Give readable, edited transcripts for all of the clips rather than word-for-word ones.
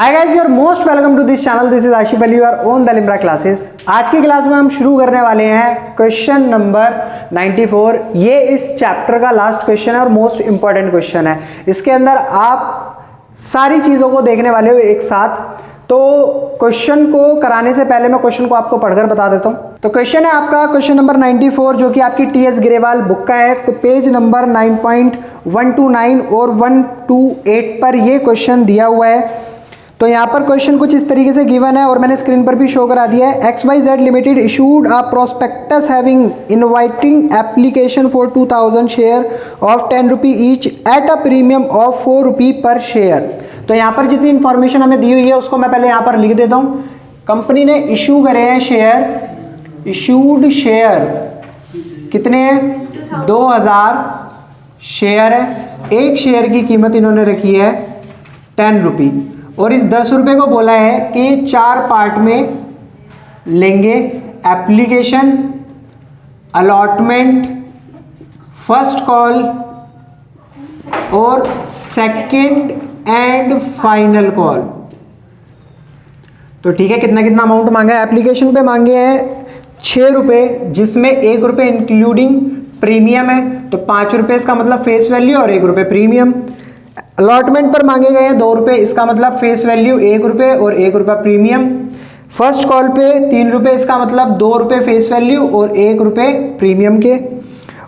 Hi guys, you are most welcome to this channel. This is Ashif Ali, you are on the Limra classes. आज की class में हम शुरू करने वाले हैं क्वेश्चन नंबर 94। ये इस चैप्टर का लास्ट क्वेश्चन है और मोस्ट इंपॉर्टेंट क्वेश्चन है। इसके अंदर आप सारी चीज़ों को देखने वाले हो एक साथ। तो क्वेश्चन को कराने से पहले मैं क्वेश्चन को आपको पढ़कर बता देता हूँ। तो क्वेश्चन है आपका क्वेश्चन नंबर 94, जो कि आपकी टीएस ग्रेवाल बुक का है। तो पेज नंबर 9.129 और 128 पर ये क्वेश्चन दिया हुआ है। तो यहाँ पर क्वेश्चन कुछ इस तरीके से गिवन है और मैंने स्क्रीन पर भी शो करा दिया है। XYZ limited issued a prospectus having inviting application for 2000 share of 10 rupee each at a premium of 4 rupee per share. तो यहाँ पर जितनी इन्फॉर्मेशन हमें दी हुई है उसको मैं पहले यहाँ पर लिख देता हूँ। कंपनी ने इशू करे हैं शेयर, इशूड शेयर कितने हैं? 2000 शेयर है। एक शेयर की कीमत इन्होंने रखी है 10 रुपी और इस 10 रुपये को बोला है कि 4 पार्ट में लेंगे। एप्लीकेशन, अलॉटमेंट, फर्स्ट कॉल और सेकंड एंड फाइनल कॉल। तो ठीक है, कितना कितना अमाउंट मांगा है? एप्लीकेशन पे मांगे हैं 6 रुपये, जिसमें 1 रुपये इंक्लूडिंग प्रीमियम है। तो 5 रुपये इसका मतलब फेस वैल्यू और 1 रुपये प्रीमियम। अलॉटमेंट पर मांगे गए हैं 2 रुपये, इसका मतलब फेस वैल्यू 1 रुपये और 1 रुपये प्रीमियम। फर्स्ट कॉल पे 3 रुपये, इसका मतलब 2 रुपये फेस वैल्यू और 1 रुपये प्रीमियम के।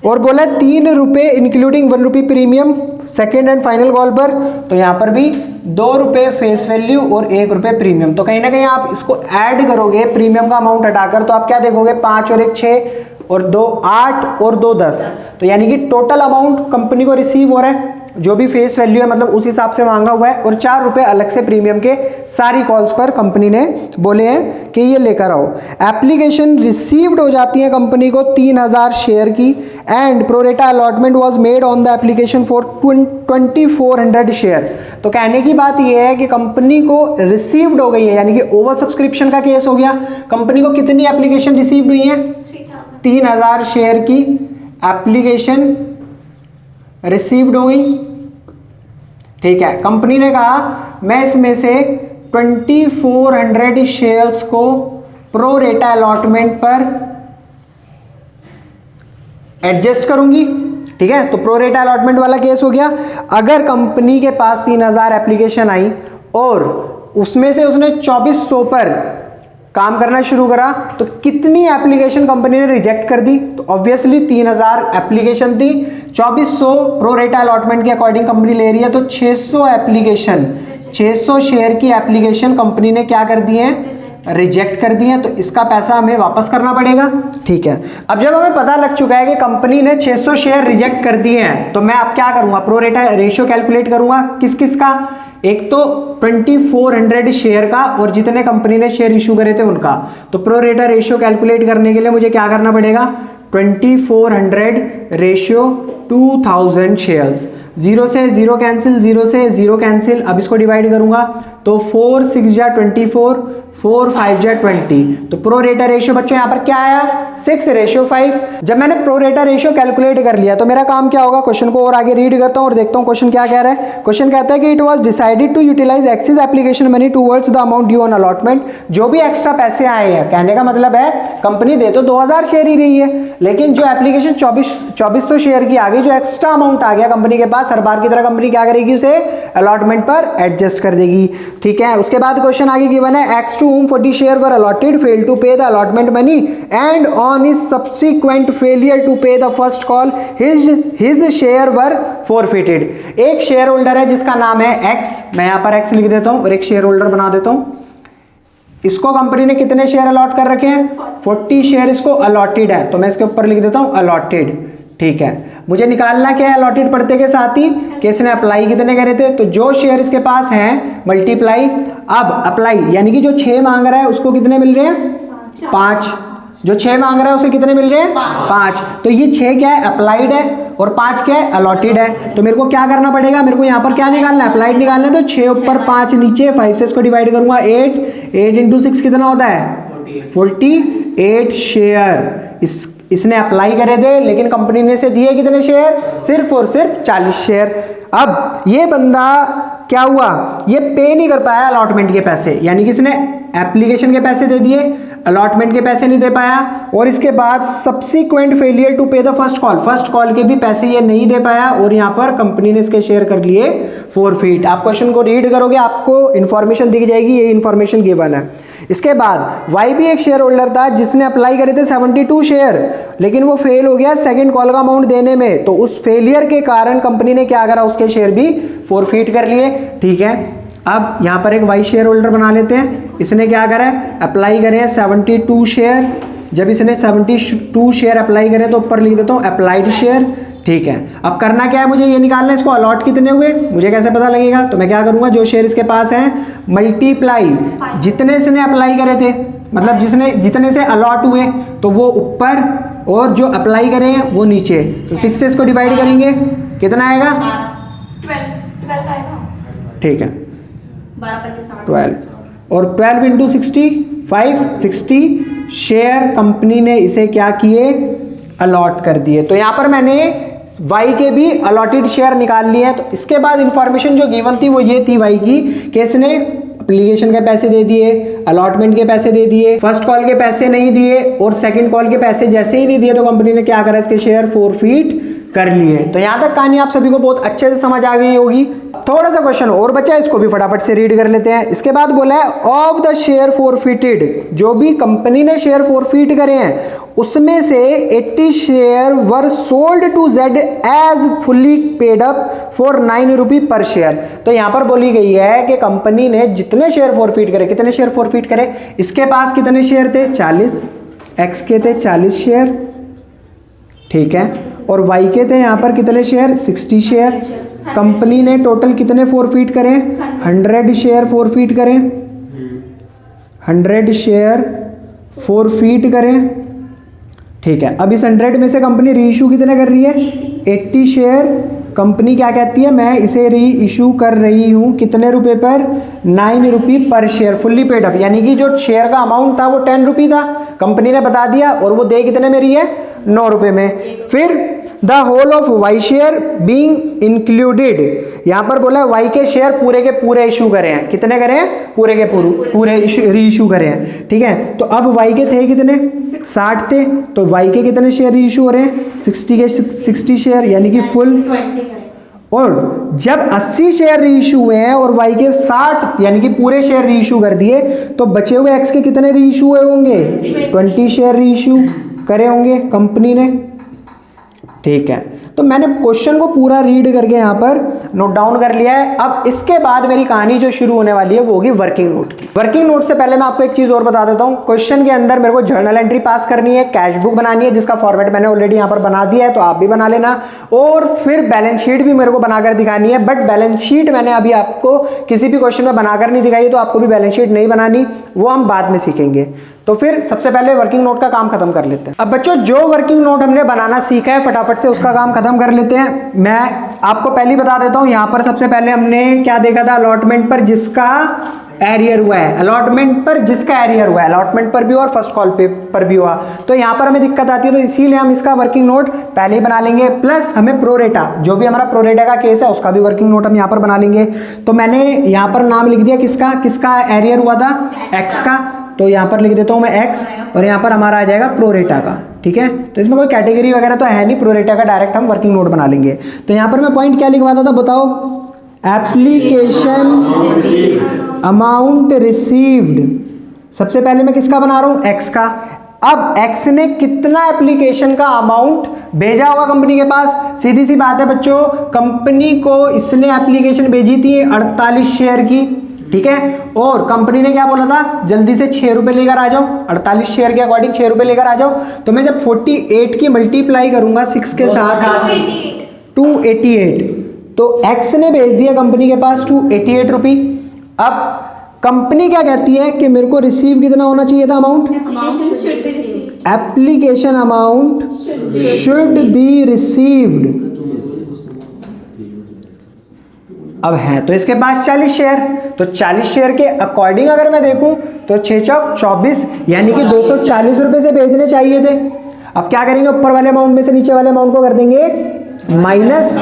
और बोला 3 रुपये including 1 rupee premium second and final call पर। तो यहाँ पर भी 2 रुपये फेस वैल्यू और 1 रुपये प्रीमियम। तो कहीं ना कहीं आप इसको ऐड करोगे प्रीमियम का अमाउंट हटाकर, तो आप क्या देखोगे? 5 और 1 6 और 2 8 और 2 10। तो यानी कि टोटल अमाउंट कंपनी को रिसीव हो रहा है, जो भी फेस वैल्यू है मतलब उस हिसाब से मांगा हुआ है। और 4 रुपये अलग से प्रीमियम के सारी कॉल्स पर कंपनी ने बोले हैं कि ये लेकर आओ। एप्लीकेशन रिसीव्ड हो जाती है कंपनी को 3000 शेयर की and pro rata allotment was made on the application for 2400 share. तो कहने की बात ये है कि कंपनी को रिसीव्ड हो गई है, यानी कि ओवर सब्सक्रिप्शन का केस हो गया। कंपनी को कितनी एप्लीकेशन रिसीव्ड हुई है? 3000 शेयर की एप्लीकेशन रिसीव्ड हो गई। ठीक है, कंपनी ने कहा मैं इसमें से 2400 शेयर्स को प्रो रेटा अलॉटमेंट पर एडजस्ट करूंगी। ठीक है, तो प्रो रेटा अलॉटमेंट वाला केस हो गया। अगर कंपनी के पास 3000 एप्लीकेशन आई और उसमें से उसने 2400 पर काम करना शुरू करा, तो कितनी एप्लीकेशन कंपनी ने रिजेक्ट कर दी? तो ऑब्वियसली 3000 एप्लीकेशन थी, 2400 प्रो रेटा अलॉटमेंट के अकॉर्डिंग कंपनी ले रही है, तो 600 एप्लीकेशन, 600 शेयर की एप्लीकेशन कंपनी ने क्या कर दी है? रिजेक्ट कर दिए। तो इसका पैसा हमें वापस करना पड़ेगा। ठीक है, अब जब हमें पता लग चुका है कि कंपनी ने 600 शेयर रिजेक्ट कर दिए हैं, तो मैं अब क्या करूंगा? प्रो रेटा रेशियो कैलकुलेट करूंगा। किस किस का? एक तो 2400 शेयर का और जितने कंपनी ने शेयर इशू करे थे उनका। तो प्रो रेटा रेशियो कैलकुलेट करने के लिए मुझे क्या करना पड़ेगा? 2400 रेशियो 2000 शेयर्स। 0 से 0 कैंसिल, 0 से 0 कैंसिल। अब इसको डिवाइड करूंगा तो 4 6 जा 24, 4 5 जा 20। तो प्रो रेटा रेशियो बच्चों यहाँ पर क्या आया? 6:5। जब मैंने प्रो रेटा रेशियो कैलकुलेट कर लिया तो मेरा काम क्या होगा? क्वेश्चन को और आगे रीड करता हूँ और देखता हूँ क्वेश्चन क्या कह रहा है। क्वेश्चन कहता है कि it was decided to utilize excess application money towards the amount due on allotment. जो भी एक्स्ट्रा पैसे आए हैं, कहने का मतलब है कंपनी दे तो 2000 शेयर ही रही है, लेकिन जो एप्लीकेशन 2400 शेयर की आ गई, जो एक्स्ट्रा अमाउंट आ गया कंपनी के पास, हर बार की तरह कंपनी क्या करेगी? उसे अलॉटमेंट पर एडजस्ट कर देगी। ठीक है, उसके बाद क्वेश्चन आगे गिवन है X to whom 40 share were allotted failed to pay the allotment money and on his subsequent failure to pay the first call his share were forfeited। एक शेयर होल्डर है जिसका नाम है X, मैं यहाँ पर X लिख देता हूँ और एक शेयर होल्डर बना देता हूँ। इसको कंपनी ने कितने शेयर अलॉट कर रखे हैं? 40 शेयर इसको अलॉटेड है, तो मैं इसके ऊपर लिख देता हूँ अलॉटेड। ठीक है, मुझे निकालना क्या है अलॉटेड पढ़ते के साथ ही कि इसने अप्लाई कितने करे थे? तो जो शेयर इसके पास हैं मल्टीप्लाई। अब अप्लाई यानी कि जो 6 मांग रहा है उसको कितने मिल रहे हैं? 5। जो 6 मांग रहा है उसे कितने मिल रहे हैं? 5। तो ये 6 क्या है? अप्लाइड है और 5 क्या है? अलॉटेड है। तो मेरे को क्या करना पड़ेगा? मेरे को यहाँ पर क्या निकालना है? अप्लाइड निकालना है। तो 6 ऊपर 5 नीचे, 5 से इसको डिवाइड करूंगा 8 इंटू 6 कितना होता है? 48 शेयर इसने अप्लाई करे थे, लेकिन कंपनी ने से दिए कितने शेयर? सिर्फ और सिर्फ 40 शेयर। अब ये बंदा क्या हुआ, ये पे नहीं कर पाया अलॉटमेंट के पैसे, यानी कि इसने एप्लीकेशन के पैसे दे दिए, अलॉटमेंट के पैसे नहीं दे पाया, और इसके बाद सब्सिक्वेंट फेलियर टू पे द फर्स्ट कॉल के भी पैसे ये नहीं दे पाया, और यहाँ पर कंपनी ने इसके शेयर कर लिए फॉरफिट। आप क्वेश्चन को रीड करोगे आपको इन्फॉर्मेशन दिख जाएगी, ये इन्फॉर्मेशन गिवन है। इसके बाद वाई भी एक शेयर होल्डर था जिसने अप्लाई करे थे 72 शेयर, लेकिन वो फेल हो गया सेकंड कॉल का अमाउंट देने में, तो उस फेलियर के कारण कंपनी ने क्या करा, उसके शेयर भी फॉरफिट कर लिए। ठीक है, अब यहाँ पर एक वाई शेयर होल्डर बना लेते हैं। इसने क्या करा है, अप्लाई करे 72 शेयर। जब इसने 72 शेयर अप्लाई करे तो ऊपर लिख देता हूँ अप्लाइड शेयर। ठीक है, अब करना क्या है, मुझे ये निकालना है इसको अलॉट कितने हुए, मुझे कैसे पता लगेगा, तो मैं क्या करूँगा, जो शेयर इसके पास हैं मल्टीप्लाई जितने इसने अप्लाई करे थे, मतलब जितने से अलॉट हुए तो वो ऊपर, और जो अप्लाई करे हैं वो नीचे, तो 6 से इसको डिवाइड करेंगे, कितना आएगा 12 आएगा। ठीक है, 12 और 12 इंटू 60 शेयर कंपनी ने इसे क्या किए, अलॉट कर दिए। तो यहाँ पर मैंने वाई के भी अलॉटेड शेयर निकाल लिए हैं। तो इसके बाद इंफॉर्मेशन जो गिवन थी वो ये थी वाई की, कि इसने एप्लीकेशन के पैसे दे दिए, अलॉटमेंट के पैसे दे दिए, फर्स्ट कॉल के पैसे नहीं दिए, और सेकंड कॉल के पैसे जैसे ही नहीं दिए तो कंपनी ने क्या करा, इसके शेयर फॉरफिट कर लिए। तो यहाँ तक कहानी आप सभी को बहुत अच्छे से समझ आ गई होगी। थोड़ा सा क्वेश्चन और बचा है, इसको भी फटाफट से रीड कर लेते हैं। इसके बाद बोला है ऑफ द शेयर फॉरफिटेड, जो भी कंपनी ने शेयर फॉरफिट करे हैं उसमें से 80 share were sold to Z as fully paid up for 9 rupee per share. तो यहाँ पर बोली गई है कि कंपनी ने जितने शेयर फॉरफिट करे, कितने शेयर फॉरफिट करे, इसके पास कितने शेयर थे 40, एक्स के थे 40 शेयर, ठीक है, और वाई के थे यहाँ पर कितने शेयर 60 शेयर। कंपनी ने टोटल कितने फॉरफिट करें, 100 शेयर फॉरफिट करें, 100 शेयर फॉरफिट करें। ठीक है, अब इस 100 में से कंपनी री इशू कितने कर रही है, 80 शेयर। कंपनी क्या कहती है, मैं इसे री इशू कर रही हूँ कितने रुपए पर, 9 rupee per share fully paid up, यानी कि जो शेयर का अमाउंट था वो 10 रुपी था, कंपनी ने बता दिया, और वो दे कितने में रही है, 9 रुपये में। फिर the whole of Y share being included, यहाँ पर बोला है वाई के शेयर पूरे के पूरे इशू करे हैं, कितने करे हैं, पूरे के पूरे री इशू करे हैं। ठीक है, तो अब वाई के थे कितने 60 थे, तो वाई के कितने शेयर री इशू हो रहे हैं 60 के 60 शेयर, यानी कि फुल। और जब 80 शेयर री इशू हुए हैं और वाई के 60 यानी कि पूरे शेयर री इशू कर दिए, तो बचे हुए एक्स के कितने री इशू हुए होंगे, 20 शेयर री इशू करे होंगे कंपनी ने। ठीक है, तो मैंने क्वेश्चन को पूरा रीड करके यहाँ पर नोट डाउन कर लिया है। अब इसके बाद मेरी कहानी जो शुरू होने वाली है वो होगी वर्किंग नोट की। वर्किंग नोट से पहले मैं आपको एक चीज और बता देता हूँ, क्वेश्चन के अंदर मेरे को जर्नल एंट्री पास करनी है, कैश बुक बनानी है जिसका फॉर्मेट मैंने ऑलरेडी यहाँ पर बना दिया है, तो आप भी बना लेना, और फिर बैलेंस शीट भी मेरे को बनाकर दिखानी है। बट बैलेंस शीट मैंने अभी आपको किसी भी क्वेश्चन में बनाकर नहीं दिखाई, तो आपको भी बैलेंस शीट नहीं बनानी, वो हम बाद में सीखेंगे। तो फिर सबसे पहले वर्किंग नोट का काम खत्म कर लेते हैं। अब बच्चों जो वर्किंग नोट हमने बनाना सीखा है फटाफट से उसका काम खत्म कर लेते हैं। मैं आपको पहले बता देता हूं, यहाँ पर सबसे पहले हमने क्या देखा था, अलॉटमेंट पर जिसका एरियर हुआ है, अलॉटमेंट पर जिसका एरियर हुआ है, अलॉटमेंट पर भी और फर्स्ट कॉल पे पर भी हुआ, तो यहाँ पर हमें दिक्कत आती है, तो इसीलिए हम इसका वर्किंग नोट पहले ही बना लेंगे। प्लस हमें प्रोरेटा, जो भी हमारा प्रोरेटा का केस है उसका भी वर्किंग नोट हम यहाँ पर बना लेंगे। तो मैंने यहाँ पर नाम लिख दिया किसका, किसका एरियर हुआ था, एक्स का, तो यहाँ पर लिख देता हूँ मैं एक्स, और यहाँ पर हमारा आ जाएगा प्रोरेटा का। ठीक है, तो इसमें कोई कैटेगरी वगैरह तो है नहीं, प्रोरेटा का डायरेक्ट हम वर्किंग नोट बना लेंगे। तो यहाँ पर मैं पॉइंट क्या लिखवाता था बताओ, एप्लीकेशन अमाउंट रिसीव्ड। सबसे पहले मैं किसका बना रहा हूँ, एक्स का। अब एक्स ने कितना एप्लीकेशन का अमाउंट भेजा होगा कंपनी के पास, सीधी सी बात है बच्चों, कंपनी को इसने एप्लीकेशन भेजी थी 48 शेयर की। ठीक है, और कंपनी ने क्या बोला था, जल्दी से 6 रुपए लेकर आ जाओ, 48 शेयर के अकॉर्डिंग 6 रुपए लेकर आ जाओ। तो मैं जब 48 की मल्टीप्लाई करूंगा 6 के साथ 288, तो एक्स ने भेज दिया कंपनी के पास 288 रुपी। अब कंपनी क्या कहती है कि मेरे को रिसीव कितना होना चाहिए था amount, application amount should be received. अब है तो इसके पास 40 शेयर, तो 40 शेयर के अकॉर्डिंग अगर मैं देखूं तो 6 चौक 24, यानी कि 240 रुपए से भेजने चाहिए थे। अब क्या करेंगे, ऊपर वाले अमाउंट में से नीचे वाले अमाउंट को कर देंगे माइनस,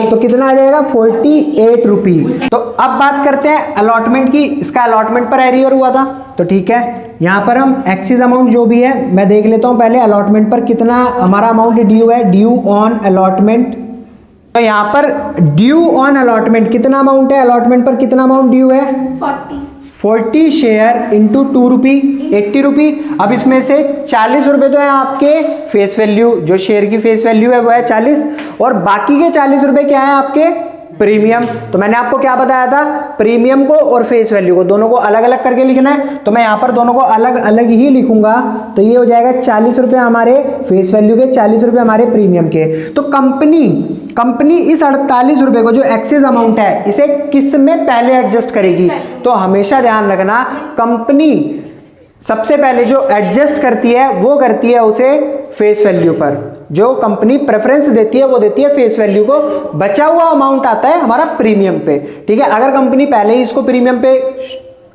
तो कितना आ जाएगा 48 रुपीज। तो अब बात करते हैं अलॉटमेंट की। इसका अलॉटमेंट पर एरियर हुआ था, तो ठीक है यहाँ पर हम एक्सिस अमाउंट जो भी है मैं देख लेता हूँ पहले अलॉटमेंट पर कितना हमारा अमाउंट ड्यू है। ड्यू ऑन अलॉटमेंट, तो यहाँ पर ड्यू ऑन अलॉटमेंट कितना अमाउंट है, अलॉटमेंट पर कितना अमाउंट ड्यू है 40 शेयर इंटू 2 रुपी 80 रुपी। अब इसमें से 40 रुपये तो है आपके फेस वैल्यू, जो शेयर की फेस वैल्यू है वो है 40, और बाकी के 40 रुपये क्या है आपके प्रीमियम। तो मैंने आपको क्या बताया था, प्रीमियम को और फेस वैल्यू को दोनों को अलग अलग करके लिखना है, तो मैं यहाँ पर दोनों को अलग अलग ही लिखूंगा। तो ये हो जाएगा 40 रुपये हमारे फेस वैल्यू के, 40 रुपये हमारे प्रीमियम के। तो कंपनी इस 48 रुपये को जो एक्सेस अमाउंट है इसे किस में पहले एडजस्ट करेगी, तो हमेशा ध्यान रखना कंपनी सबसे पहले जो एडजस्ट करती है वो करती है उसे फेस वैल्यू पर। जो कंपनी प्रेफरेंस देती है वो देती है फेस वैल्यू को, बचा हुआ अमाउंट आता है हमारा प्रीमियम पे। ठीक है, अगर कंपनी पहले ही इसको प्रीमियम पे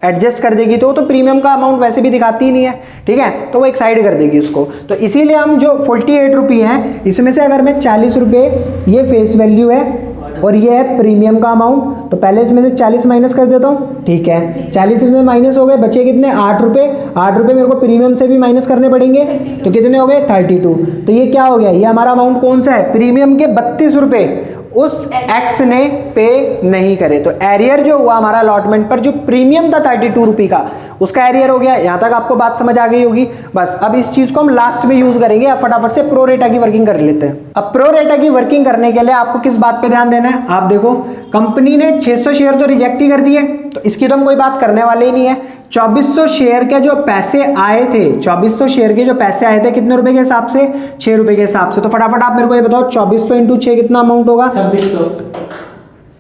एडजस्ट कर देगी तो प्रीमियम का अमाउंट वैसे भी दिखाती ही नहीं है, ठीक है, तो वो एक साइड कर देगी उसको। तो इसीलिए हम जो 48 रुपये हैं इसमें से अगर मैं 40 रुपये ये फेस वैल्यू है और ये है प्रीमियम का अमाउंट, तो पहले इसमें से 40 माइनस कर देता हूँ। ठीक है, 40 में माइनस हो गए, बचे कितने 8 रुपये। 8 रुपये मेरे को प्रीमियम से भी माइनस करने पड़ेंगे, तो कितने हो गए 32। तो ये क्या हो गया, ये हमारा अमाउंट कौन सा है, प्रीमियम के 32 रुपये उस एक्स ने पे नहीं करे। तो एरियर जो हुआ हमारा अलॉटमेंट पर जो प्रीमियम था 32 रुपये का, उसका एरियर हो गया। यहाँ तक आपको बात समझ आ गई होगी। बस अब इस चीज को हम लास्ट में यूज करेंगे। अब फटाफट से प्रो रेटा की वर्किंग कर लेते हैं। अब प्रो रेटा की वर्किंग करने के लिए आपको किस बात पे ध्यान देना है, आप देखो कंपनी ने 600 शेयर तो रिजेक्ट ही कर दिए, तो इसकी तो हम कोई बात करने वाले ही नहीं है। 2400 शेयर के जो पैसे आए थे, 2400 शेयर के जो पैसे आए थे कितने रुपए के हिसाब से, 6 रुपए के हिसाब से। तो फटाफट आप मेरे को ये बताओ 2400 इंटू 6 कितना अमाउंट होगा, 2600।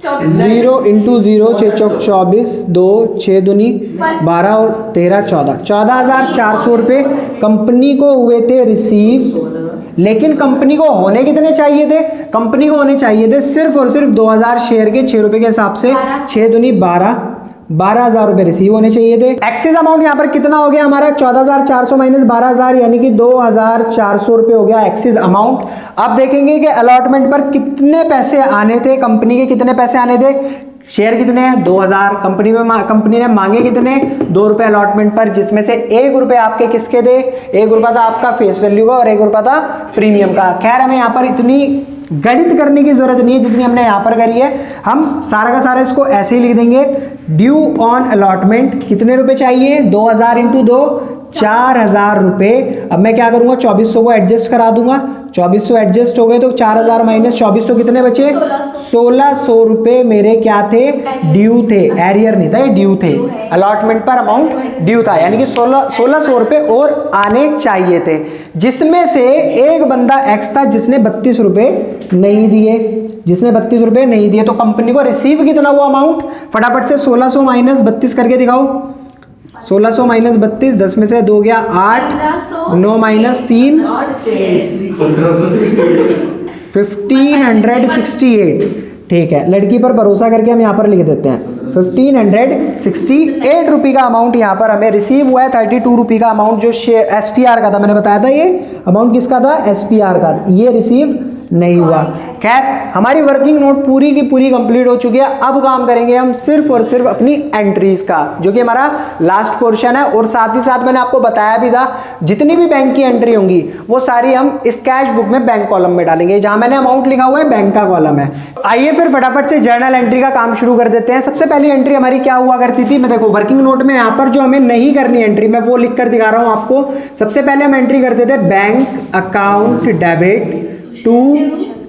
0 इंटू 0 6 चौक 24, 2 6 दूनी 12 और 13 14, 14,400 रुपये कंपनी को हुए थे रिसीव। लेकिन कंपनी को होने कितने चाहिए थे, कंपनी को होने चाहिए थे सिर्फ और सिर्फ 2000 शेयर के 6 रुपये के हिसाब से, 6 दूनी 12,000 रुपये रिसीव होने चाहिए थे। एक्सेस अमाउंट यहाँ पर कितना हो गया हमारा 14,400 माइनस 12,000 यानी कि 2,400 रुपये हो गया एक्सेस अमाउंट। अब देखेंगे कि अलॉटमेंट पर कितने पैसे आने थे, कंपनी के कितने पैसे आने थे, शेयर कितने हैं 2000, कंपनी ने मांगे कितने 2 रुपये अलॉटमेंट पर, जिसमें से 1 रुपये आपके किसके थे, 1 रुपया था आपका फेस वैल्यू का और 1 रुपया था प्रीमियम का। खैर हमें यहाँ पर इतनी गणित करने की जरूरत नहीं है जितनी हमने यहाँ पर करी है। हम सारा का सारा इसको ऐसे ही लिख देंगे। ड्यू ऑन अलॉटमेंट कितने रुपए चाहिए, 2000 इंटू 2 4,000 रुपये। अब मैं क्या करूँगा 2400 को एडजस्ट करा दूंगा, 2400 एडजस्ट हो गए तो 4,000 माइनस 2400 कितने बचे, 1600 रुपये मेरे क्या थे, ड्यू थे, एरियर नहीं था ये ड्यू थे। अलॉटमेंट पर अमाउंट ड्यू था यानी कि 1600 रुपये और आने चाहिए थे, जिसमें से एक बंदा एक्स था जिसने 32 रुपये नहीं दिए, जिसने 32 रुपये नहीं दिए। तो कंपनी को रिसीव कितना हुआ अमाउंट, फटाफट से 1600 माइनस 32 करके दिखाओ। 1600 माइनस 32, 10 में से 2 गया 8, 9 माइनस 3 1568। ठीक है, लड़की पर भरोसा करके हम यहाँ पर लिख देते हैं 1568 रुपये का अमाउंट यहाँ पर हमें रिसीव हुआ है। 32 रुपये का अमाउंट जो SPR का था, मैंने बताया था ये अमाउंट किसका था, SPR का, ये रिसीव नहीं हुआ। खैर हमारी वर्किंग नोट पूरी की पूरी कंप्लीट हो चुकी है। अब काम करेंगे हम सिर्फ और सिर्फ अपनी एंट्रीज का, जो कि हमारा लास्ट पोर्शन है। और साथ ही साथ मैंने आपको बताया भी था जितनी भी बैंक की एंट्री होंगी वो सारी हम इस कैश बुक में बैंक कॉलम में डालेंगे। जहां मैंने अमाउंट लिखा हुआ है बैंक का कॉलम है। आइए फिर फटाफट से जर्नल एंट्री का काम शुरू कर देते हैं। सबसे पहली एंट्री हमारी क्या हुआ करती थी, मैं देखो वर्किंग नोट में यहाँ पर जो हमें नहीं करनी एंट्री मैं वो लिख कर दिखा रहा हूँ आपको। सबसे पहले हम एंट्री करते थे bank account debit to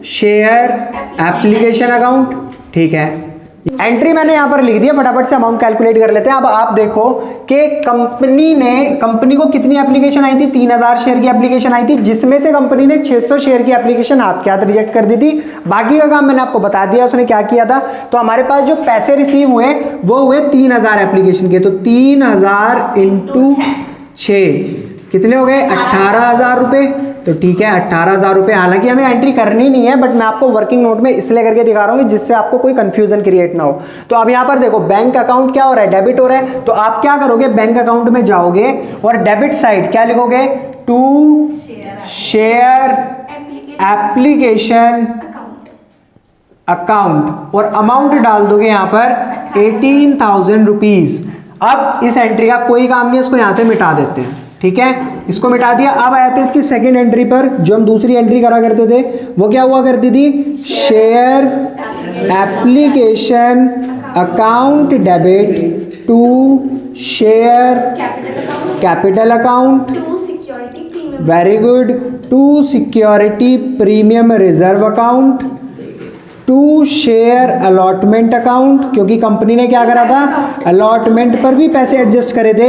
share application account. ठीक है, एंट्री मैंने यहां पर लिख दिया। फटाफट से अमाउंट कैलकुलेट कर लेते हैं। अब आप देखो कि कंपनी को कितनी एप्लीकेशन आई थी, 3000 शेयर की एप्लीकेशन आई थी, जिसमें से कंपनी ने 600 शेयर की एप्लीकेशन हाथ के हाथ रिजेक्ट कर दी थी। बाकी का काम मैंने आपको बता दिया उसने क्या किया था। तो हमारे पास जो पैसे रिसीव हुए वो हुए 3000 एप्लीकेशन के। तो 3000 इंटू 6 कितने हो गए 18,000 रुपये। तो ठीक है 18,000 रुपये। हालांकि हमें एंट्री करनी नहीं है बट मैं आपको वर्किंग नोट में इसलिए करके दिखा रहा हूँ जिससे आपको कोई कंफ्यूजन क्रिएट ना हो। तो अब यहाँ पर देखो बैंक अकाउंट क्या हो रहा है, डेबिट हो रहा है। तो आप क्या करोगे, बैंक अकाउंट में जाओगे और डेबिट साइड क्या लिखोगे, टू शेयर एप्लीकेशन अकाउंट और अमाउंट डाल दोगे यहाँ पर 18,000 रुपीज। अब इस एंट्री का कोई काम नहीं है, इसको यहाँ से मिटा देते हैं। ठीक है, इसको मिटा दिया। अब आए थे इसकी सेकंड एंट्री पर, जो हम दूसरी एंट्री करा करते थे, वो क्या हुआ करती थी, share application account debit to share capital account, to security premium, very good, to security premium reserve account, to share allotment account, क्योंकि कंपनी ने क्या करा था, अलॉटमेंट पर भी पैसे एडजस्ट करे थे,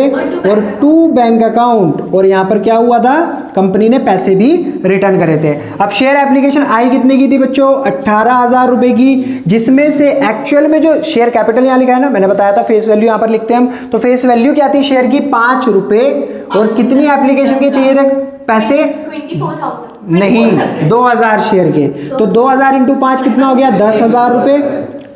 और टू बैंक अकाउंट, और यहाँ पर क्या हुआ था, कंपनी ने पैसे भी रिटर्न करे थे। अब शेयर एप्लीकेशन आई कितने की थी बच्चों, 18,000 रुपए की, जिसमें से एक्चुअल में जो शेयर कैपिटल यहाँ लिखा है ना, मैंने बताया था फेस वैल्यू यहाँ पर लिखते हैं हम, तो फेस वैल्यू क्या थी शेयर की, 5 रुपए, और कितनी एप्लीकेशन के चाहिए थे पैसे, 24,000 नहीं 2,000 शेयर के, तो 2,000 इंटू 5 कितना हो गया, 10,000 रुपए।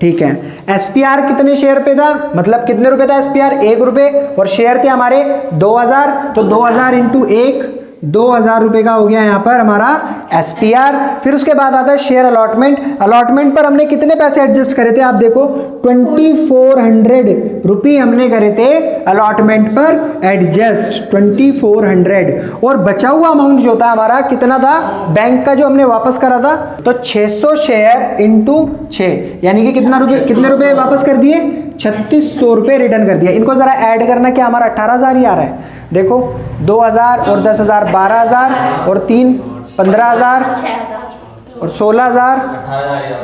ठीक है, एसपीआर कितने शेयर पे था, मतलब कितने रुपए था एसपीआर, 1 रुपए, और शेयर थे हमारे 2,000, तो 2,000 इंटू 1 2,000 रुपए का हो गया यहाँ पर हमारा एसपीआर। फिर उसके बाद आता है शेयर अलॉटमेंट। अलॉटमेंट पर हमने कितने पैसे एडजस्ट करे थे, आप देखो 2,400 रुपये हमने करे थे अलॉटमेंट पर एडजस्ट, 2,400, और बचा हुआ अमाउंट जो था हमारा कितना था, बैंक का जो हमने वापस करा था, तो 600 शेयर इंटू 6, यानी कि कितने रुपए वापस कर दिए, 3,600 रुपये रिटर्न कर दिया। इनको जरा ऐड करना, क्या हमारा 18,000 ही आ रहा है, देखो 2,000 और 10,000 12,000, और 3 15,000, 6,000 और 16,000,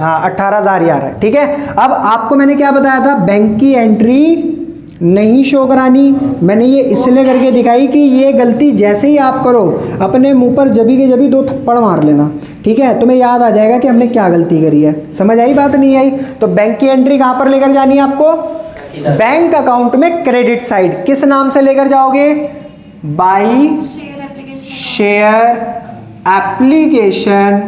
हाँ 18,000 ही आ रहा है। ठीक है, अब आपको मैंने क्या बताया था, बैंक की एंट्री नहीं शो करानी, मैंने ये इसलिए करके दिखाई कि ये गलती जैसे ही आप करो, अपने मुंह पर जबी के जबी 2 थप्पड़ मार लेना। ठीक है, तुम्हें याद आ जाएगा कि हमने क्या गलती करी है। समझ आई बात, नहीं आई? तो बैंक की एंट्री कहाँ पर लेकर जानी है आपको, बैंक अकाउंट में क्रेडिट साइड, किस नाम से लेकर जाओगे, बाई शेयर एप्लीकेशन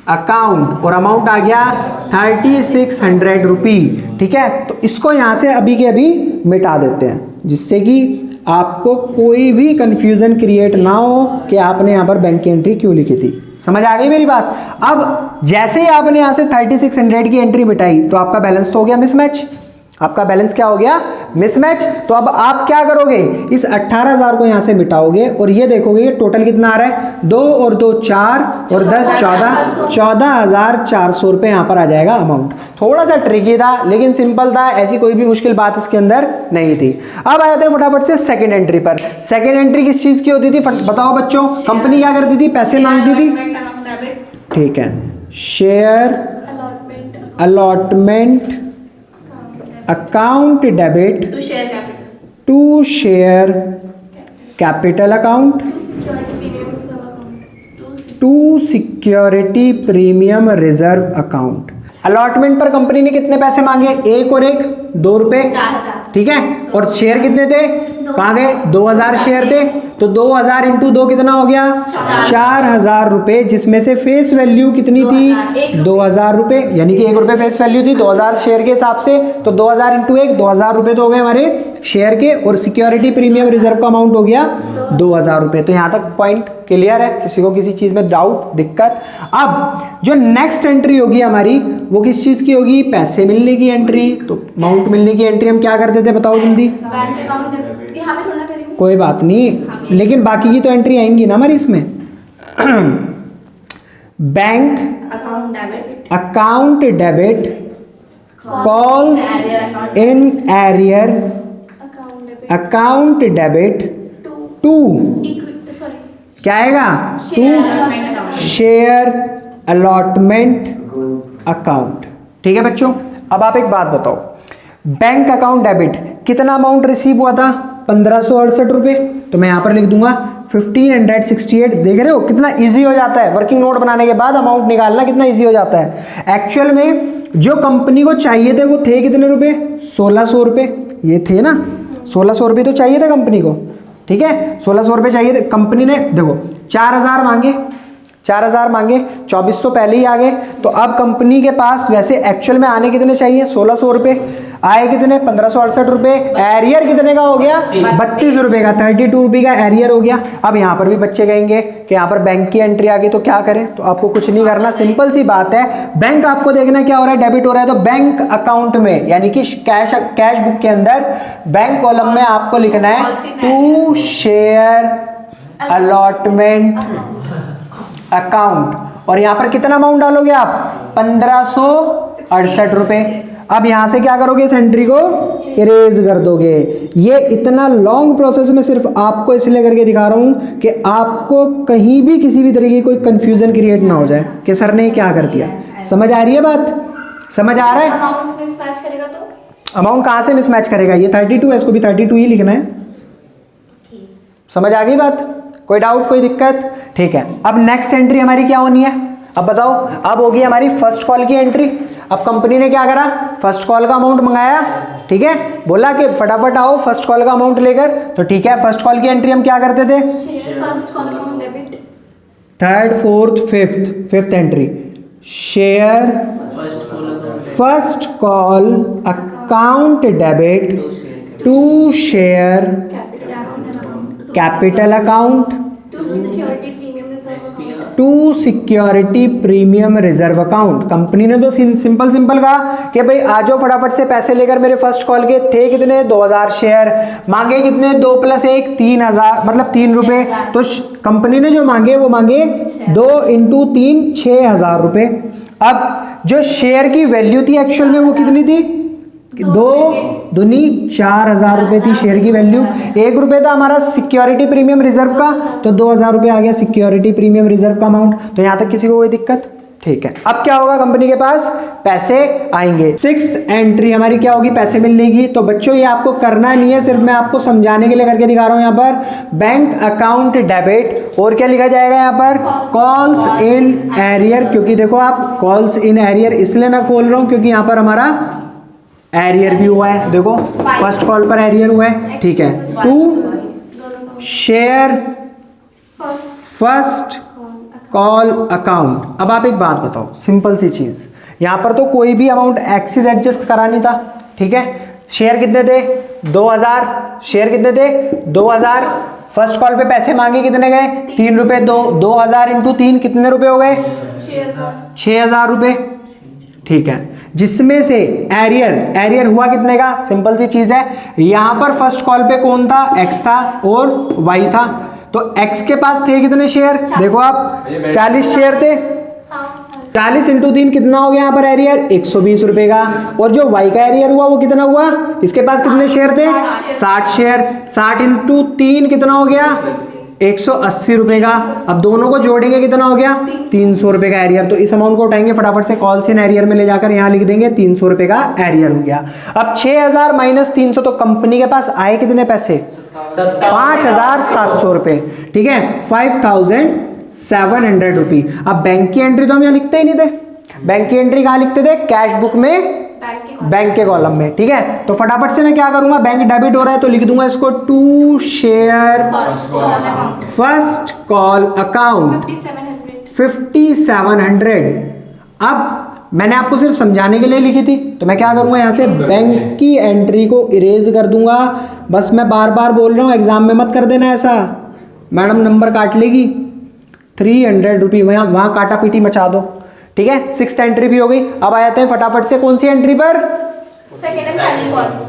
अकाउंट, और अमाउंट आ गया 3,600 रुपी। ठीक है, तो इसको यहां से अभी के अभी मिटा देते हैं, जिससे कि आपको कोई भी कंफ्यूजन क्रिएट ना हो कि आपने यहां पर बैंक की एंट्री क्यों लिखी थी। समझ आ गई मेरी बात? अब जैसे ही आपने यहां से 3,600 की एंट्री मिटाई, तो आपका बैलेंस तो हो गया मिसमैच, आपका बैलेंस क्या हो गया, मिसमैच। तो अब आप क्या करोगे, इस 18,000 को यहां से मिटाओगे, और ये देखोगे ये टोटल कितना आ रहा है, 2 और 2 4 और 10 14,400 रुपये यहाँ पर आ जाएगा अमाउंट। थोड़ा सा ट्रिकी था, लेकिन सिंपल था, ऐसी कोई भी मुश्किल बात इसके अंदर नहीं थी। अब आए थे फटाफट से सेकंड एंट्री पर। सेकंड एंट्री किस चीज़ की होती थी, बताओ बच्चों, कंपनी क्या करती थी, पैसे मांगती थी। ठीक है, share allotment account debit to share capital account to security premium reserve account. Allotment पर कंपनी ने कितने पैसे मांगे, 1 और 1 2 रुपए। 4,000। ठीक है, और शेयर कितने थे, कहाँ गए, 2,000 शेयर थे, तो 2,000 इंटू 2 कितना हो गया, 4,000 रुपए, जिसमें से फेस वैल्यू कितनी थी, 2,000 रुपए, यानी कि 1 रुपए फेस वैल्यू थी 2,000 शेयर के हिसाब से, तो 2,000 इंटू 1 2,000 रुपए तो हो गए हमारे शेयर के, और सिक्योरिटी प्रीमियम रिजर्व का अमाउंट हो गया 2,000 रुपए। तो यहाँ तक पॉइंट क्लियर है, किसी को किसी चीज में डाउट दिक्कत। अब जो नेक्स्ट एंट्री होगी हमारी, वो किस चीज की होगी, पैसे मिलने की एंट्री। तो अमाउंट मिलने की एंट्री हम क्या करते थे, बताओ जल्दी। बैंक अकाउंट यहाँ पे थोड़ा करेंगे, कोई बात नहीं, लेकिन बाकी की तो एंट्री आएंगी ना हमारी इसमें। Bank account debit calls in arrear account debit to, क्या आएगा, टू शेयर अलॉटमेंट अकाउंट। ठीक है बच्चों, अब आप एक बात बताओ, बैंक अकाउंट डेबिट कितना अमाउंट रिसीव हुआ था, 1,568 रुपये, तो मैं यहाँ पर लिख दूंगा 1,568। देख रहे हो कितना इजी हो जाता है, वर्किंग नोट बनाने के बाद अमाउंट निकालना कितना इजी हो जाता है। एक्चुअल में जो कंपनी को चाहिए थे वो थे कितने रुपए, 1,600 रुपये, ये थे ना, 1,600 रुपये तो चाहिए थे कंपनी को। ठीक है, 1,600 रुपये चाहिए थे, कंपनी ने देखो 4,000 मांगे, 4,000 मांगे, 2,400 पहले ही आ गए। तो अब कंपनी के पास वैसे एक्चुअल में आने कितने चाहिए, 1,600 रुपये, आए कितने 1,568 रुपये। एरियर कितने का हो गया, 32 रुपये का, 32 रुपये का एरियर हो गया। अब यहाँ पर भी बच्चे कहेंगे कि यहाँ पर बैंक की एंट्री आ गई तो क्या करें, तो आपको कुछ नहीं करना, सिंपल सी बात है। बैंक आपको देखना क्या हो रहा है, डेबिट हो रहा है, तो बैंक अकाउंट में यानी कि कैश बुक के अंदर बैंक कॉलम में आपको लिखना है टू शेयर अलॉटमेंट अकाउंट, और यहाँ पर कितना अमाउंट डालोगे आप, 1,568 रुपये। अब यहाँ से क्या करोगे, इस एंट्री को इरेज कर दोगे। ये इतना लॉन्ग प्रोसेस में सिर्फ आपको इसलिए करके दिखा रहा हूँ कि आपको कहीं भी किसी भी तरीके की कोई कंफ्यूजन क्रिएट ना हो जाए कि सर ने क्या कर दिया। समझ आ रही है बात, समझ आ रहा है। अमाउंट मिसमैच करेगा तो अमाउंट कहाँ से मिसमैच करेगा, ये 32 है, इसको भी 32 ही लिखना है। समझ आ गई बात, कोई डाउट कोई दिक्कत, ठीक है। अब नेक्स्ट एंट्री हमारी क्या होनी है, अब बताओ। अब होगी हमारी फर्स्ट कॉल की एंट्री। अब कंपनी ने क्या करा, फर्स्ट कॉल का अमाउंट मंगाया, ठीक है, बोला कि फटाफट आओ फर्स्ट कॉल का अमाउंट लेकर, तो ठीक है। फर्स्ट कॉल की एंट्री हम क्या करते थे, share first call account debit, third fourth fifth entry, share first call account debit to share capital account to security premium reserve account. Company ने तो सिंपल कहा कि भाई आ जाओ फटाफट से पैसे लेकर। मेरे फर्स्ट कॉल के थे कितने, 2,000 शेयर, मांगे कितने, 2 + 1 3,000, मतलब 3 रुपये। तो कंपनी ने जो मांगे वो मांगे 2 × 3 6,000 रुपये। अब जो शेयर की वैल्यू थी एक्चुअल में वो कितनी थी, 2 दूनी 4,000 रुपये थी शेयर की वैल्यू। 1 रुपये था हमारा सिक्योरिटी प्रीमियम रिजर्व का, तो 2,000 रुपये आ गया सिक्योरिटी प्रीमियम रिजर्व का अमाउंट। तो यहाँ तक किसी को कोई दिक्कत, ठीक है। अब क्या होगा, कंपनी के पास पैसे आएंगे। 6th एंट्री हमारी क्या होगी, पैसे मिलेगी। तो बच्चों ये आपको करना नहीं है, सिर्फ मैं आपको समझाने के लिए करके दिखा रहा हूँ। यहाँ पर बैंक अकाउंट डेबिट, और क्या लिखा जाएगा यहाँ पर, कॉल्स इन एरियर, क्योंकि देखो आप कॉल्स इन एरियर इसलिए मैं खोल रहा हूँ क्योंकि यहाँ पर हमारा एरियर भी हुआ है, देखो फर्स्ट कॉल पर एरियर हुआ है, ठीक है। To share first call account. अब आप एक बात बताओ, सिंपल सी चीज, यहां पर तो कोई भी अमाउंट एक्सिस एडजस्ट करा नहीं था, ठीक है। शेयर कितने थे, 2,000, शेयर कितने थे 2,000। फर्स्ट कॉल पे पैसे मांगे कितने गए, 3 रुपए। 2,000 × 3 कितने रुपए हो गए, 6,000 रुपए, ठीक है। जिसमें से एरियर हुआ कितने का, सिंपल सी चीज है, यहां पर फर्स्ट कॉल पे कौन था, एक्स था और वाई था। तो एक्स के पास थे कितने शेयर, देखो आप 40 शेयर थे, 40 × 3 कितना हो गया यहाँ पर एरियर, 120 रुपए का। और जो वाई का एरियर हुआ वो कितना हुआ, इसके पास कितने शेयर थे, 60 शेयर, 60 × 3 कितना हो गया, 180 रुपए का। अब दोनों को जोड़ेंगे कितना हो गया, 300 रुपए का एरियर। तो इस अमाउंट को उठाएंगे फटाफट से, कॉल्स इन एरियर में ले जाकर यहाँ लिख देंगे 300 रुपए का एरियर हो गया। अब 6,000 - 300, तो कंपनी के पास आए कितने पैसे, 5,700 रुपए, ठीक है, 5,700 रुपी। अब बैंक की एंट्री तो हम यहाँ लिखते ही नहीं थे, बैंक की एंट्री कहाँ लिखते थे, कैश बुक में, बैंक के कॉलम में, ठीक है। तो फटाफट से मैं क्या करूंगा, बैंक डेबिट हो रहा है तो लिख दूंगा इसको to share first call account 5,700। अब मैंने आपको सिर्फ समझाने के लिए लिखी थी, तो मैं क्या करूंगा, यहाँ से बैंक की एंट्री को इरेज कर दूंगा। बस मैं बार बार बोल रहा हूँ, एग्जाम में मत कर देना ऐसा, मैडम नंबर काट लेगी। 300 रुपी वहाँ काटा पीटी मचा दो, ठीक है। 6th एंट्री भी हो गई। अब आ जाते हैं फटाफट से कौन सी एंट्री पर,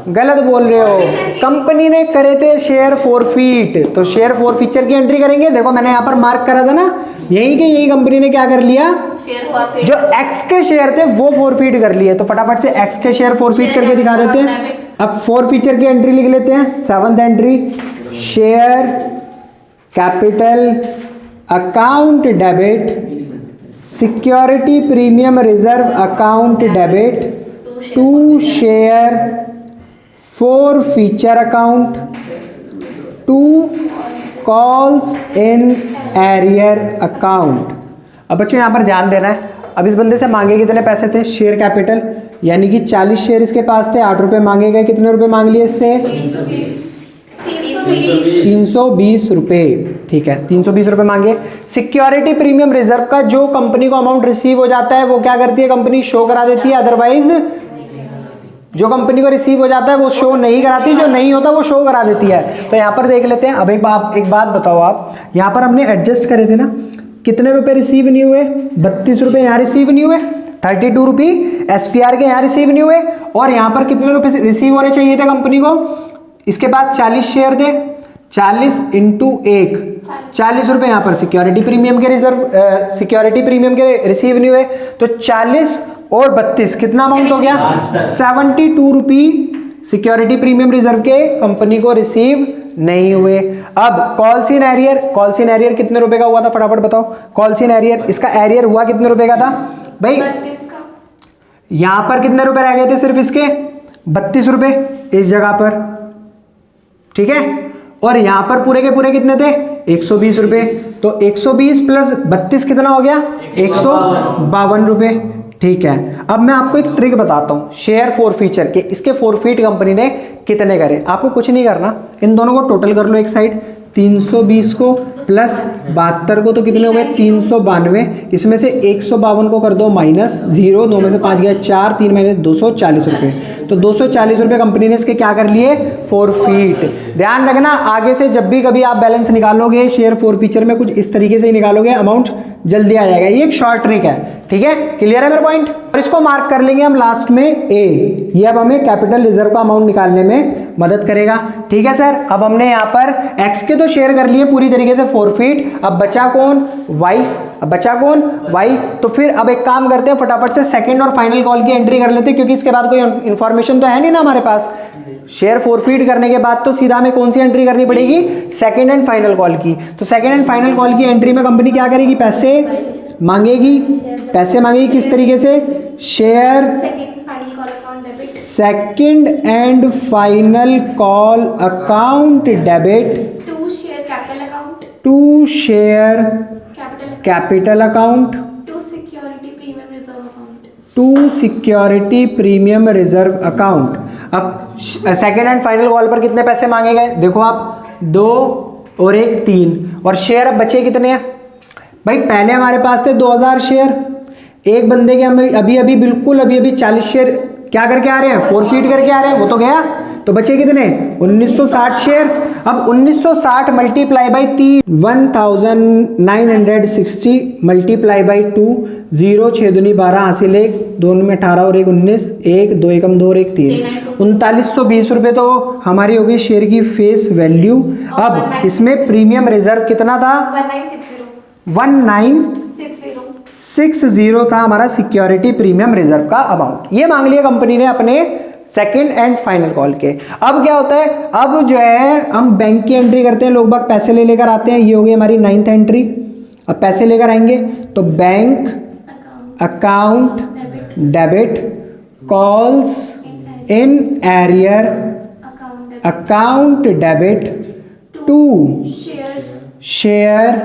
गलत बोल रहे हो, कंपनी ने करे थे शेयर फॉरफीट, तो शेयर फॉरफीचर की एंट्री करेंगे। देखो मैंने यहाँ पर मार्क करा था ना, यही कंपनी ने क्या कर लिया, जो एक्स के शेयर थे वो फॉरफीट कर लिए। तो फटाफट से एक्स के शेयर फॉरफीट करके दिखा देते हैं। अब फॉरफीचर की एंट्री लिख लेते हैं। 7th entry, share capital account debit security premium reserve account debit to share forfeiture account to calls in arrear account. अब बच्चों यहाँ पर ध्यान देना है। अब इस बंदे से मांगे कितने पैसे थे, शेयर कैपिटल, यानी कि 40 शेयर इसके पास थे, 8 रुपये मांगे गए। कितने रुपए मांग लिए इससे, 320 रुपये, ठीक है, 320 रुपये मांगे। सिक्योरिटी प्रीमियम रिजर्व का जो कंपनी को अमाउंट रिसीव हो जाता है वो क्या करती है कंपनी, शो करा देती है, अदरवाइज जो कंपनी को रिसीव हो जाता है वो शो नहीं कराती, जो नहीं होता वो शो करा देती है। तो यहाँ पर देख लेते हैं। अब एक बात बताओ आप, यहाँ पर हमने एडजस्ट करे थे ना, कितने रुपए रिसीव नहीं हुए, 32 रुपये यहाँ रिसीव नहीं हुए, 32 रुपये SPR के यहाँ रिसीव नहीं हुए, और यहाँ पर कितने रुपए रिसीव होने चाहिए थे कंपनी को, इसके पास 40 शेयर थे, 40 इंटू 1 40 रुपये यहाँ पर सिक्योरिटी प्रीमियम के सिक्योरिटी प्रीमियम के रिसीव नहीं हुए, तो 40 और 32 कितना अमाउंट हो गया, 72 रुपये सिक्योरिटी प्रीमियम रिजर्व के कंपनी को रिसीव नहीं हुए। अब कॉल्स इन एरियर कितने रुपए का हुआ था, फटाफट बताओ। कॉल्स इन एरियर, इसका एरियर हुआ कितने रुपए का था भाई, 32 का। यहां पर कितने रुपए रह गए थे, सिर्फ इसके 32 रुपए इस जगह पर, ठीक है, और यहां पर पूरे के पूरे कितने थे, 120 रुपए। तो 120 प्लस 32 कितना हो गया, 152 रुपए, ठीक है। अब मैं आपको एक ट्रिक बताता हूँ शेयर फॉरफीचर के, इसके फॉरफीट कंपनी ने कितने करे। आपको कुछ नहीं करना, इन दोनों को टोटल कर लो एक साइड, 320 को प्लस 72 को तो कितने हो गए, 392, इसमें से 152 को कर दो माइनस 0, 2 में से 5 गया 4, 3 माइनस 240 रुपये। तो 240 रुपये कंपनी ने इसके क्या कर लिए, फॉरफीट। ध्यान रखना आगे से जब भी कभी आप बैलेंस निकालोगे शेयर फॉरफीचर में, कुछ इस तरीके से ही निकालोगे, अमाउंट जल्दी आ जाएगा। ये एक शॉर्ट ट्रिक है, ठीक है, क्लियर है मेरा पॉइंट। और इसको मार्क कर लेंगे हम लास्ट में ए, ये अब हमें कैपिटल रिजर्व का अमाउंट निकालने में मदद करेगा, ठीक है सर। अब हमने यहाँ पर एक्स के तो शेयर कर लिए पूरी तरीके से फॉरफीट, अब बचा कौन, वाई, अब बचा कौन, वाई। तो फिर अब एक काम करते हैं, फटाफट से सेकंड और फाइनल कॉल की एंट्री कर लेते हैं, क्योंकि इसके बाद कोई इंफॉर्मेशन तो है नहीं ना हमारे पास। शेयर फॉरफीट करने के बाद तो सीधा हमें कौन सी एंट्री करनी पड़ेगी, सेकंड एंड फाइनल कॉल की। तो सेकंड एंड फाइनल कॉल की एंट्री में कंपनी क्या करेगी, पैसे मांगेगी। पैसे मांगेगी किस तरीके से, share second and final call account debit to share capital account, to share capital account, to security premium reserve account, to security premium reserve account. अब सेकंड एंड फाइनल कॉल पर कितने पैसे मांगे गए, देखो आप, 2 और 1 3, और शेयर अब बचे कितने हैं भाई, पहले हमारे पास थे 2000 शेयर, एक बंदे के हमें अभी अभी बिल्कुल अभी अभी 40 शेयर क्या करके आ रहे हैं, फॉरफीट करके आ रहे हैं, वो तो गया। तो बचे कितने, 1960 शेयर। अब 1960 मल्टीप्लाई बाई 3, 1960 मल्टीप्लाई बाई 2, 0 6 दूनी 12 हासिल 1, 2 में 18 और 1 19, 1 2 एकम 2 और 1 3, 3920 रुपये तो हमारी होगी शेयर की फेस वैल्यू। अब इसमें प्रीमियम रिजर्व कितना था, 1960 था हमारा सिक्योरिटी प्रीमियम रिजर्व का अमाउंट। ये मांग लिया कंपनी ने अपने सेकंड एंड फाइनल कॉल के। अब क्या होता है, अब जो है हम बैंक की एंट्री करते हैं, लोग बाग पैसे ले लेकर आते हैं, ये हो गई हमारी 9th एंट्री। अब पैसे लेकर आएंगे तो bank account debit, calls in arrear account debit to share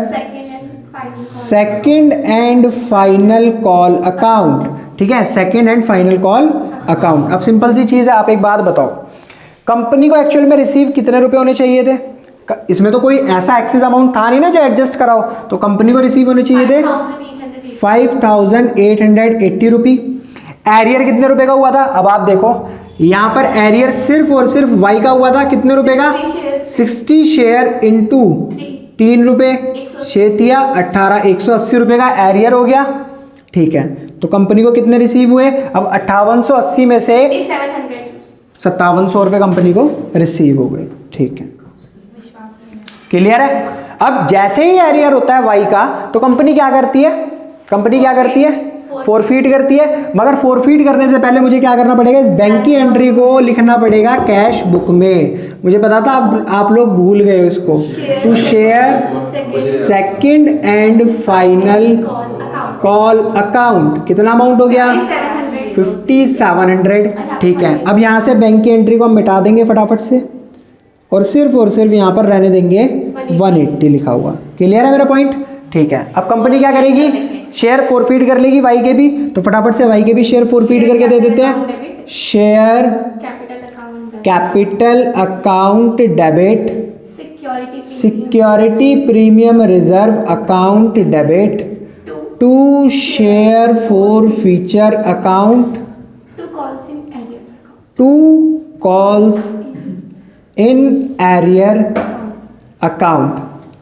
second and final call account, ठीक है, second and final call account. अब सिंपल सी चीज़ है, आप एक बात बताओ, कंपनी को एक्चुअल में रिसीव कितने रुपए होने चाहिए थे, इसमें तो कोई ऐसा एक्सेस अमाउंट था नहीं ना जो एडजस्ट कराओ, तो कंपनी को रिसीव होने चाहिए थे 5880 रुपये। एरियर कितने रुपए का हुआ था, अब आप देखो यहाँ पर एरियर सिर्फ और सिर्फ वाई का हुआ था, कितने रुपए का, 60 शेयर इंटू 3 रुपये, 6 18, 180 रुपये का एरियर हो गया, ठीक है। तो कंपनी को कितने रिसीव हुए, अब 5880 में से 5700 रुपये कंपनी को रिसीव हो गए, ठीक है, क्लियर है। अब जैसे ही एरियर होता है वाई का, तो कंपनी क्या करती है, फॉरफीट करती है। मगर फॉरफीट करने से पहले मुझे क्या करना पड़ेगा, इस बैंक की एंट्री को लिखना पड़ेगा कैश बुक में। मुझे पता था आप लोग भूल गए हो इसको। To share second and final call account, कितना अमाउंट हो गया, 5700, ठीक है। अब यहाँ से बैंक की एंट्री को हम मिटा देंगे फटाफट से, और सिर्फ यहाँ पर रहने देंगे 180 लिखा हुआ, क्लियर है मेरा पॉइंट, ठीक है। अब कंपनी क्या करेगी, शेयर फॉरफीट कर लेगी वाई के भी, तो फटाफट से वाई के भी शेयर फॉरफीट करके दे देते हैं, share capital account debit security premium reserve account debit to share for future account Two calls in arrear account. To calls in arrear account.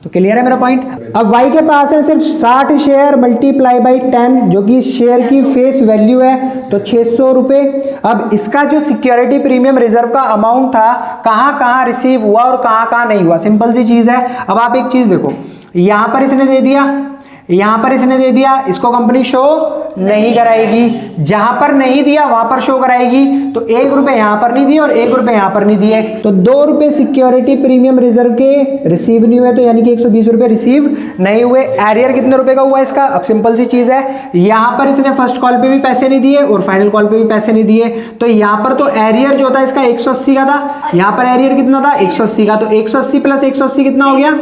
तो क्लियर है मेरा पॉइंट। अब वाई के पास है सिर्फ 60 शेयर मल्टीप्लाई बाई 10 जो कि शेयर की फेस वैल्यू है, तो 600 रुपए। अब इसका जो सिक्योरिटी प्रीमियम रिजर्व का अमाउंट था कहाँ कहाँ रिसीव हुआ और कहाँ कहाँ नहीं हुआ, सिंपल सी चीज है। अब आप एक चीज देखो, यहां पर इसने दे दिया, यहां पर इसने दे दिया, इसको कंपनी शो नहीं कराएगी। जहां पर नहीं दिया वहां पर शो कराएगी। तो 1 रुपए यहां पर नहीं दिए और 1 रुपए यहां पर नहीं दिए, तो 2 रुपए सिक्योरिटी प्रीमियम रिजर्व के रिसीव नहीं हुए, तो यानी कि 120 रुपए रिसीव नहीं हुए। एरियर कितने रुपए का हुआ इसका? अब सिंपल सी चीज है, यहां पर इसने फर्स्ट कॉल पे भी पैसे नहीं दिए और फाइनल कॉल पे भी पैसे नहीं दिए, तो यहां पर तो एरियर जो था इसका 180 का था, यहां पर एरियर कितना था? 180 का। तो 180 प्लस 180 कितना हो गया?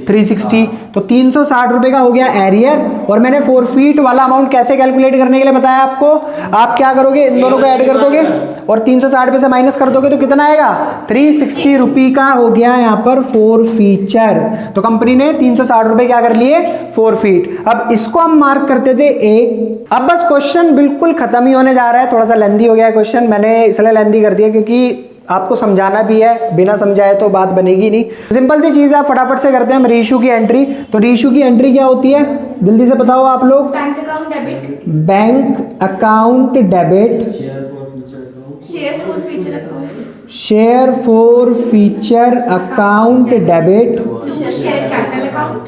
360। तो 360 रुपए का हो गया एरियर। और मैंने फोरफीट वाला अमाउंट कैसे कैलकुलेट करने के लिए बताया आपको, आप क्या करोगे, इन दोनों को ऐड कर दोगे और 360 पे से माइनस कर दोगे तो कितना आएगा? 360 रुपए का हो गया यहाँ पर फोरफीचर। तो कंपनी ने 360 रुपए क्या कर लिए? फोरफीट। अब इसको हम मार्क करते थे ए। अब बस क्वेश्चन बिल्कुल खत्म ही होने जा रहा है, थोड़ा सा लेंदी हो गया क्वेश्चन, मैंने इसलिए लेंदी कर दिया क्योंकि आपको समझाना भी है, बिना समझाए तो बात बनेगी नहीं। सिंपल सी चीज है, फटाफट से करते हैं हम रीइशू की एंट्री। तो रीइशू की एंट्री क्या होती है, जल्दी से बताओ आप लोग। Bank account debit, bank account debit, share for future account, share for future account debit share capital account.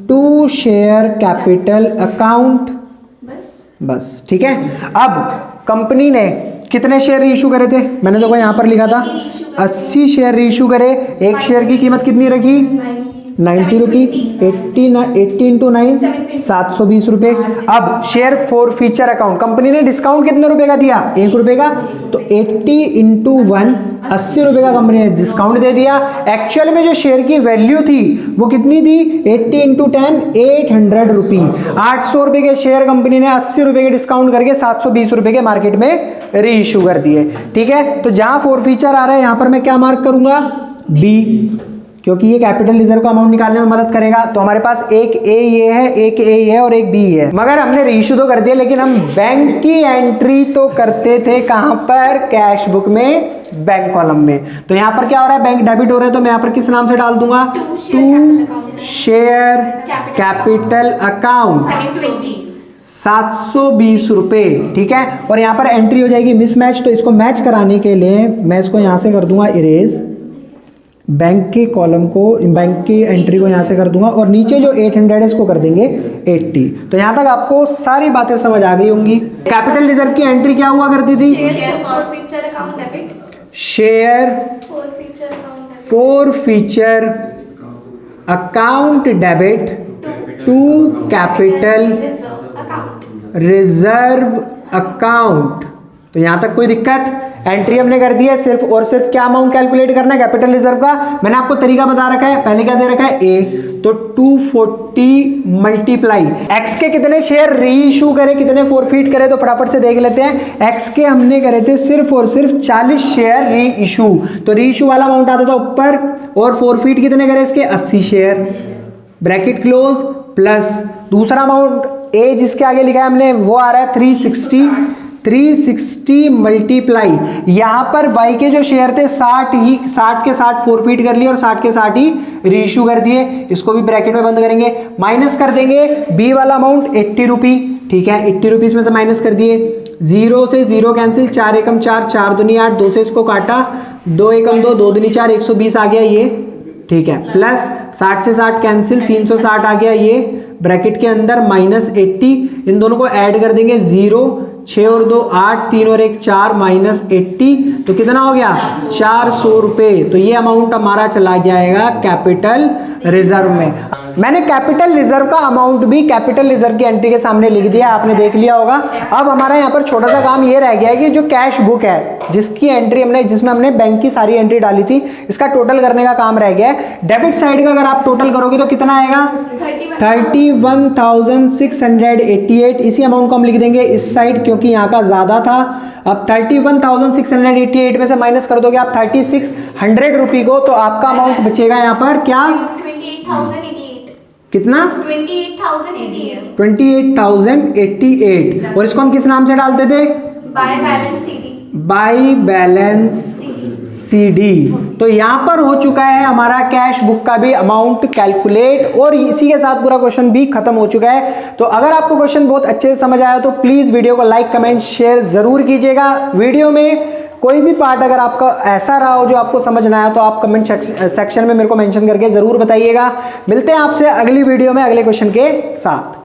To share capital account. बस बस ठीक है। अब कंपनी ने कितने शेयर रीइशू करे थे? मैंने देखो यहाँ पर लिखा था 80 शेयर रीइशू करे। एक शेयर की कीमत कितनी रखी? 90 रुपी। 80 इंटू 9 720 रुपए। अब share for future account, company ने डिस्काउंट कितने रुपए का दिया? 1 रुपए का। तो 80 इंटू 1 80 रुपए का कंपनी ने डिस्काउंट दे दिया। एक्चुअल में जो शेयर की वैल्यू थी वो कितनी थी? 80 इंटू 10 800 रुपी। 800 रुपए के शेयर कंपनी ने 80 रुपए के डिस्काउंट करके 720 रुपए के मार्केट में रीइशू कर दिए। ठीक है, तो जहां फोर फीचर आ रहा है यहां पर मैं क्या मार्क करूंगा? बी, क्योंकि ये कैपिटल रिजर्व का अमाउंट निकालने में मदद करेगा। तो हमारे पास एक ए ये है, एक ए ये है और एक बी है। मगर हमने रीइशू तो कर दिया, लेकिन हम बैंक की एंट्री तो करते थे कहां पर? कैश बुक में, बैंक कॉलम में। तो यहां पर क्या हो रहा है? बैंक डेबिट हो रहा है, तो मैं यहां पर किस नाम से डाल दूंगा? टू शेयर कैपिटल अकाउंट 720 रुपए। ठीक है, और यहां पर एंट्री हो जाएगी मिसमैच, तो इसको मैच कराने के लिए मैं इसको यहां से कर दूंगा इरेज, बैंक के कॉलम को, बैंक की एंट्री को यहां से कर दूंगा और नीचे जो 800 है इसको कर देंगे 80। तो यहां तक आपको सारी बातें समझ आ गई होंगी। कैपिटल रिजर्व की एंट्री क्या हुआ करती थी? Share for future account debit, share for future account debit, for future account debit to capital reserve account. Reserve account. तो यहां तक कोई दिक्कत? एंट्री हमने कर दी है, सिर्फ और सिर्फ क्या अमाउंट कैलकुलेट करना है? कैपिटल रिजर्व का। मैंने आपको तरीका बता रखा है, पहले क्या दे रखा है? ए। तो 240 मल्टीप्लाई एक्स के कितने शेयर रीइशू करे, कितने फोरफीट करे, तो फटाफट से देख लेते हैं। एक्स के हमने करे थे सिर्फ और सिर्फ 40 शेयर रीइशू, तो रीइशू वाला अमाउंट आता था ऊपर, और फोरफीट कितने करे इसके? 80 शेयर, ब्रैकेट क्लोज, प्लस दूसरा अमाउंट ए जिसके आगे लिखा है हमने वो आ रहा है 360 मल्टीप्लाई, यहां पर वाई के जो शेयर थे 60 के 60 फोरफीट कर लिए और 60 के 60 ही रीइशू कर दिए। इसको भी ब्रैकेट में बंद करेंगे, माइनस कर देंगे बी वाला अमाउंट 80 रुपी। ठीक है, 80 रुपीज में से माइनस कर दिए, 0 से 0 कैंसिल, 4 एकम 4, 4 दूनी 8, 2 से इसको काटा, 2 एकम 2, 2 दूनी 4, 120 आ गया ये। ठीक है, प्लस 60 से 60 कैंसिल, 360 आ गया ये, ब्रैकेट के अंदर माइनस 80, इन दोनों को ऐड कर देंगे 0, 6 और 2 8, 3 और 1 4, माइनस 80, तो कितना हो गया? 400 रुपए। तो ये अमाउंट हमारा चला जाएगा कैपिटल रिजर्व में। मैंने कैपिटल रिजर्व का अमाउंट भी कैपिटल रिजर्व की एंट्री के सामने लिख दिया, आपने देख लिया होगा। अब हमारा यहाँ पर छोटा सा काम ये रह गया है कि जो कैश बुक है जिसकी एंट्री हमने, जिसमें हमने बैंक की सारी एंट्री डाली थी, इसका टोटल करने का काम रह गया है। डेबिट साइड का अगर आप टोटल करोगे तो कितना आएगा? 31,688। इसी अमाउंट को हम लिख देंगे इस साइड क्योंकि यहाँ का ज्यादा था। अब 31,688 में से माइनस कर दोगे आप 3600 रुपी को, तो आपका अमाउंट बचेगा यहाँ पर क्या? 28,088 कितना? 28,088 28,088। और इसको हम किस नाम से डालते थे? By balance CD। By balance CD। तो यहाँ पर हो चुका है हमारा कैश बुक का भी अमाउंट कैलकुलेट, और इसी के साथ पूरा क्वेश्चन भी खत्म हो चुका है। तो अगर आपको क्वेश्चन बहुत अच्छे से समझ आया तो प्लीज वीडियो को लाइक कमेंट शेयर जरूर कीजिएगा। वीडियो में कोई भी पार्ट अगर आपका ऐसा रहा हो जो आपको समझ ना आया तो आप कमेंट सेक्शन में मेरे को मेंशन करके जरूर बताइएगा। मिलते हैं आपसे अगली वीडियो में अगले क्वेश्चन के साथ।